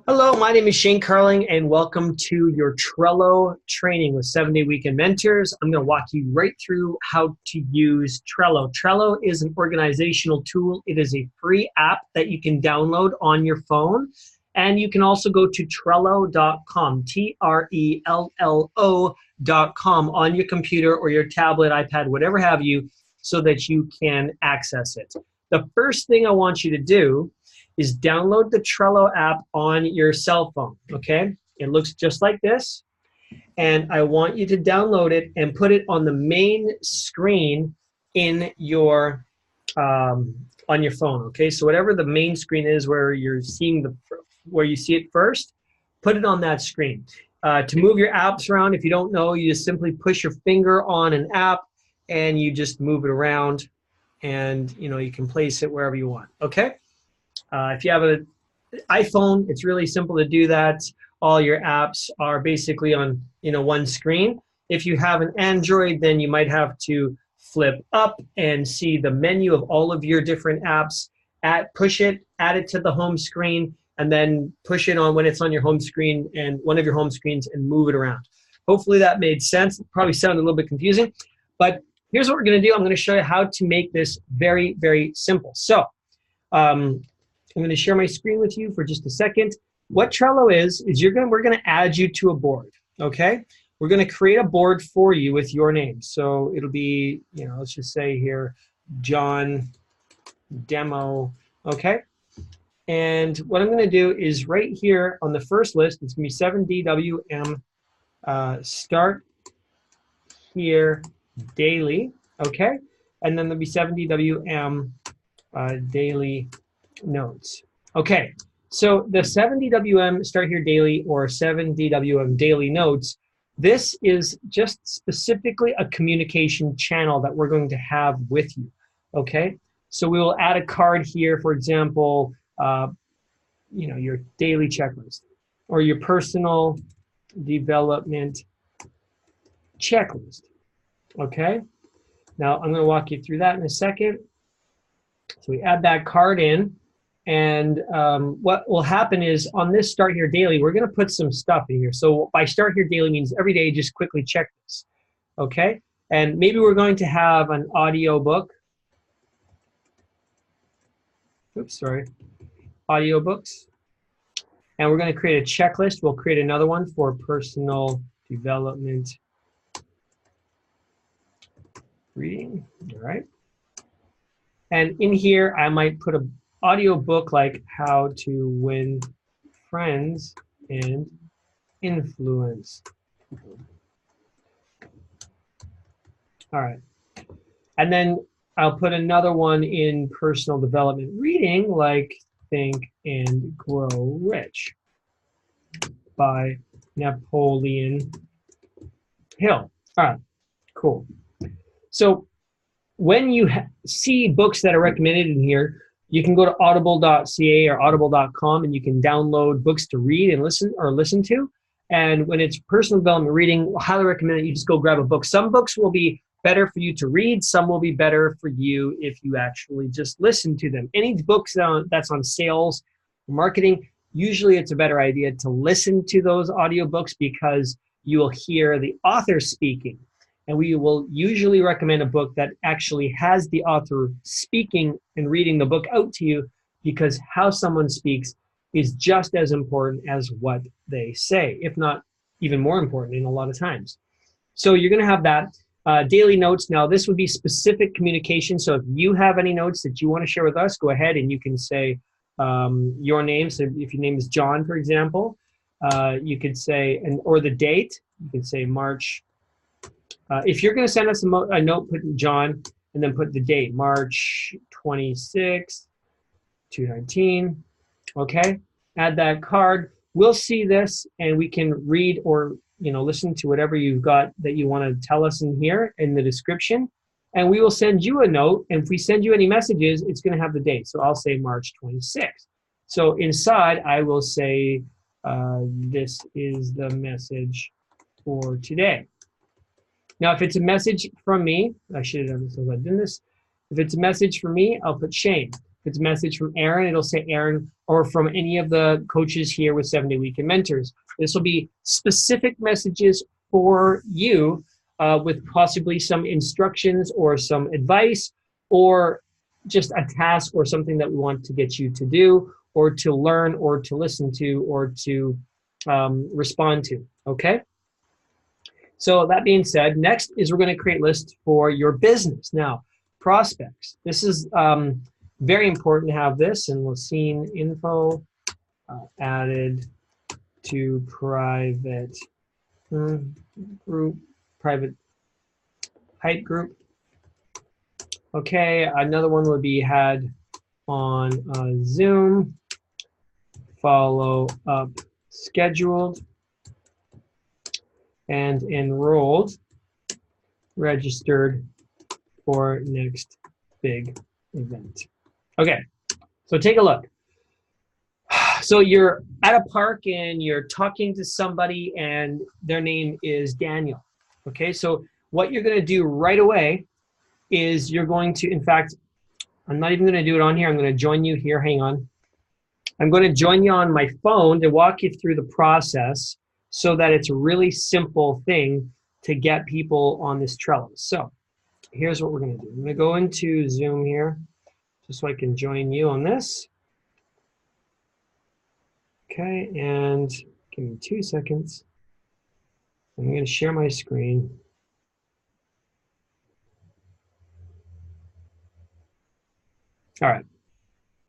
Hello, my name is Shane Carling, and welcome to your Trello training with 7-Day Weekend Mentors. I'm going to walk you right through how to use Trello. Trello is an organizational tool. It is a free app that you can download on your phone, and you can also go to Trello.com, Trello.com on your computer or your tablet, iPad, whatever have you, so that you can access it. The first thing I want you to do is download the Trello app on your cell phone, okay? It looks just like this, and I want you to download it and put it on the main screen in your, on your phone, okay? So whatever the main screen is where you're seeing where you see it first, put it on that screen. To move your apps around, if you don't know, you just simply push your finger on an app and you just move it around, and you can place it wherever you want, okay? If you have an iPhone, it's really simple to do that. All your apps are basically on one screen. If you have an Android, then you might have to flip up and see the menu of all of your different apps. Push it, add it to the home screen, and then push it on when it's on your home screen and one of your home screens and move it around. Hopefully that made sense. It probably sounded a little bit confusing, but here's what we're going to do. I'm going to show you how to make this very, very simple. So I'm going to share my screen with you for just a second. What Trello is we're going to add you to a board, okay? We're going to create a board for you with your name. So it'll be, let's just say here, John Demo, okay? And what I'm going to do is right here on the first list, it's going to be 7DWM, start here daily, okay? And then there'll be 7DWM daily notes. Okay, so the 7DWM start here daily or 7DWM daily notes, this is just specifically a communication channel that we're going to have with you, okay? So we will add a card here, for example, your daily checklist or your personal development checklist, okay? Now I'm going to walk you through that in a second. So we add that card in. And what will happen is on this Start Here Daily, we're going to put some stuff in here. So by Start Here Daily means every day, just quickly check this, okay? And maybe we're going to have an audio book. Oops, sorry. Audiobooks. And we're going to create a checklist. We'll create another one for personal development reading, all right? And in here, I might put a audio book like How to Win Friends and Influence People. All right. And then I'll put another one in personal development reading like Think and Grow Rich by Napoleon Hill. All right, cool. So when you see books that are recommended in here, you can go to audible.ca or audible.com and you can download books to read and listen to. And when it's personal development reading, I highly recommend that you just go grab a book. Some books will be better for you to read. Some will be better for you if you actually just listen to them. Any books that's on sales, marketing, usually it's a better idea to listen to those audiobooks because you will hear the author speaking. And we will usually recommend a book that actually has the author speaking and reading the book out to you, because how someone speaks is just as important as what they say, if not even more important in a lot of times. So you're going to have that. Daily notes. Now, this would be specific communication. So if you have any notes that you want to share with us, go ahead and you can say your name. So if your name is John, for example, you could say, or the date, you could say March. If you're going to send us a note, put John and then put the date, March 26, 2019. Okay, add that card. We'll see this and we can read or listen to whatever you've got that you want to tell us in here in the description. And we will send you a note. And if we send you any messages, it's going to have the date. So I'll say March 26. So inside, I will say, this is the message for today. Now, if it's a message from me, I should have done this as I did this. If it's a message from me, I'll put Shane. If it's a message from Aaron, it'll say Aaron, or from any of the coaches here with 7-Day Weekend Mentors. This will be specific messages for you with possibly some instructions or some advice or just a task or something that we want to get you to do or to learn or to listen to or to respond to, okay? So that being said, next is we're going to create lists for your business. Now, prospects. This is very important to have this, and we'll see info added to private group, private hype group. Okay, another one would be had on Zoom, follow up scheduled, and enrolled, registered for next big event. Okay, so take a look. So you're at a park and you're talking to somebody and their name is Daniel. Okay, so what you're going to do right away is you're going to, in fact, I'm not even going to do it on here. I'm going to join you here. Hang on. I'm going to join you on my phone to walk you through the process so that it's a really simple thing to get people on this Trello. So here's what we're going to do. I'm going to go into Zoom here just so I can join you on this. Okay, and give me 2 seconds. I'm going to share my screen. All right,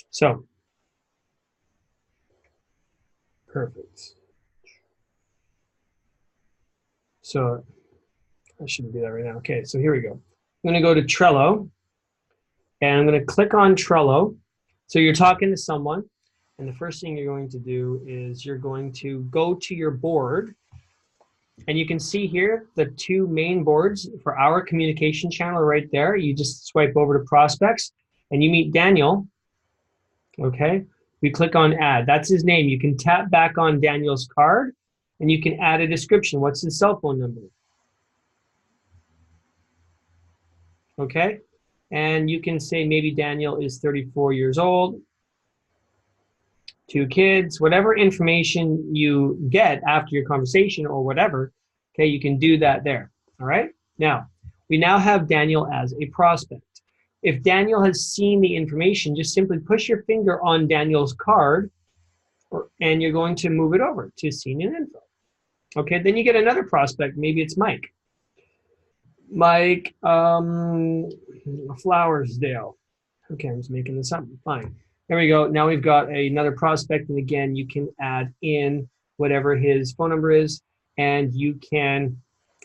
so perfect. So I shouldn't do that right now. Okay, so here we go. I'm going to go to Trello, and I'm going to click on Trello. So you're talking to someone, and the first thing you're going to do is you're going to go to your board, and you can see here the 2 main boards for our communication channel right there. You just swipe over to prospects, and you meet Daniel. Okay, we click on add. That's his name. You can tap back on Daniel's card, and you can add a description. What's his cell phone number? Okay, and you can say maybe Daniel is 34 years old, 2 kids, whatever information you get after your conversation or whatever, okay, you can do that there, all right? Now, we now have Daniel as a prospect. If Daniel has seen the information, just simply push your finger on Daniel's card and you're going to move it over to seen in info. Okay, then you get another prospect, maybe it's Mike. Mike Flowersdale. Okay, I'm just making this up, fine. There we go. Now we've got another prospect, and again, you can add in whatever his phone number is, and you can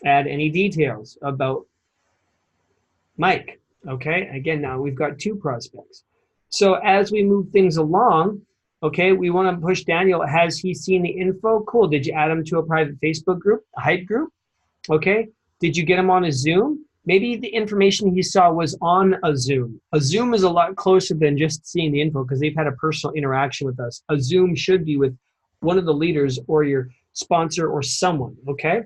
add any details about Mike. Okay, again, now we've got 2 prospects. So as we move things along, okay, we want to push Daniel. Has he seen the info? Cool. Did you add him to a private Facebook group, a hype group? Okay. Did you get him on a Zoom? Maybe the information he saw was on a Zoom. A Zoom is a lot closer than just seeing the info because they've had a personal interaction with us. A Zoom should be with one of the leaders or your sponsor or someone, okay,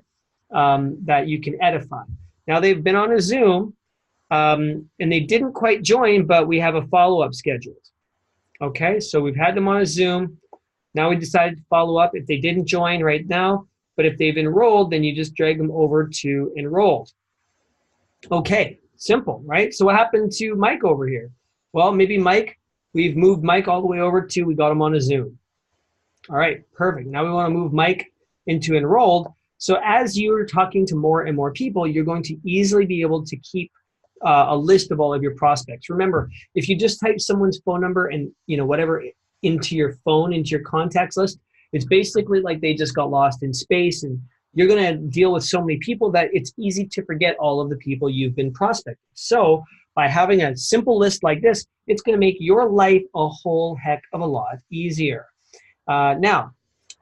that you can edify. Now, they've been on a Zoom, and they didn't quite join, but we have a follow-up scheduled. Okay, so we've had them on a Zoom. Now we decided to follow up if they didn't join right now, but if they've enrolled, then you just drag them over to enrolled. Okay, simple, right? So what happened to Mike over here? Well, maybe Mike, we've moved Mike all the way over to, we got him on a Zoom. All right, perfect. Now we want to move Mike into enrolled. So as you're talking to more and more people, you're going to easily be able to keep a list of all of your prospects. Remember, if you just type someone's phone number and whatever into your phone, into your contacts list, it's basically like they just got lost in space, and you're going to deal with so many people that it's easy to forget all of the people you've been prospecting. So by having a simple list like this, it's going to make your life a whole heck of a lot easier. Now,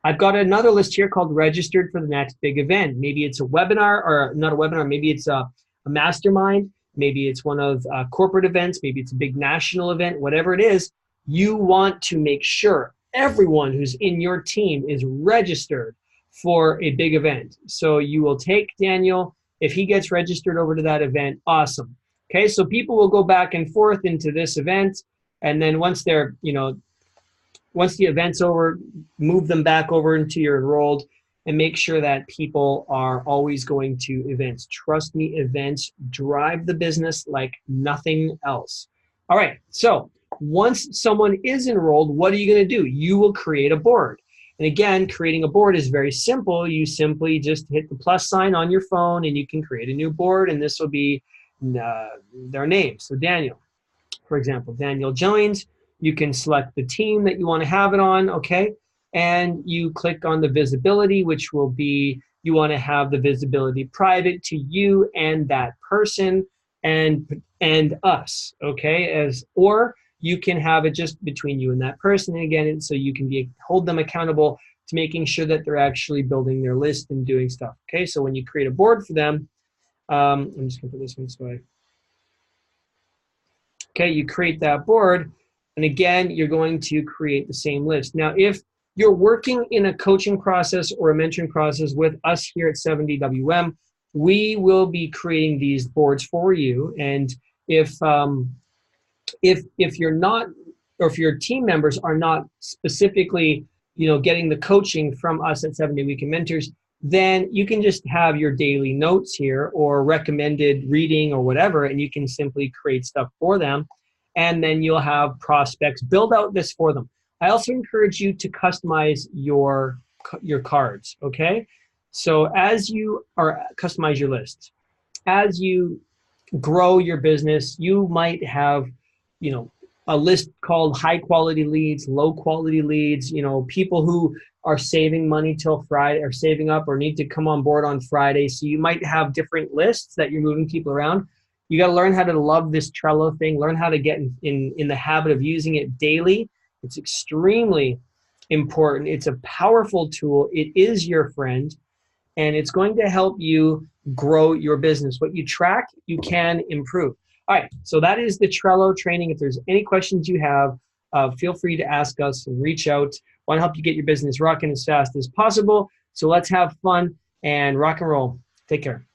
I've got another list here called registered for the next big event. Maybe it's a webinar, or not a webinar, maybe it's a mastermind, maybe it's one of corporate events, maybe it's a big national event, whatever it is, you want to make sure everyone who's in your team is registered for a big event. So you will take Daniel, if he gets registered over to that event, awesome. Okay, so people will go back and forth into this event, And then once they're, once the event's over, move them back over into your enrolled, and make sure that people are always going to events. Trust me, events drive the business like nothing else. All right, so once someone is enrolled, what are you going to do? You will create a board. And again, creating a board is very simple. You simply just hit the plus sign on your phone and you can create a new board, and this will be their name. So Daniel, for example, Daniel joins. You can select the team that you want to have it on, okay? And you click on the visibility, which will be, you want to have the visibility private to you and that person and us, okay? Or you can have it just between you and that person, and again, and so you can hold them accountable to making sure that they're actually building their list and doing stuff, okay? So when you create a board for them, I'm just gonna put this one this way. Okay, you create that board, and again, you're going to create the same list. Now, if you're working in a coaching process or a mentoring process with us here at 7DWM, we will be creating these boards for you. And if you're not, or if your team members are not specifically, getting the coaching from us at 7 Day Weekend Mentors, then you can just have your daily notes here or recommended reading or whatever, and you can simply create stuff for them. And then you'll have prospects build out this for them. I also encourage you to customize your cards, okay? So as you customize your lists, as you grow your business, you might have, a list called high quality leads, low quality leads, people who are saving money till Friday, or saving up, or need to come on board on Friday. So you might have different lists that you're moving people around. You got to learn how to love this Trello thing, learn how to get in the habit of using it daily. It's extremely important. It's a powerful tool. It is your friend, and it's going to help you grow your business. What you track, you can improve. All right, so that is the Trello training. If there's any questions you have, feel free to ask us and reach out. I want to help you get your business rocking as fast as possible. So let's have fun and rock and roll. Take care.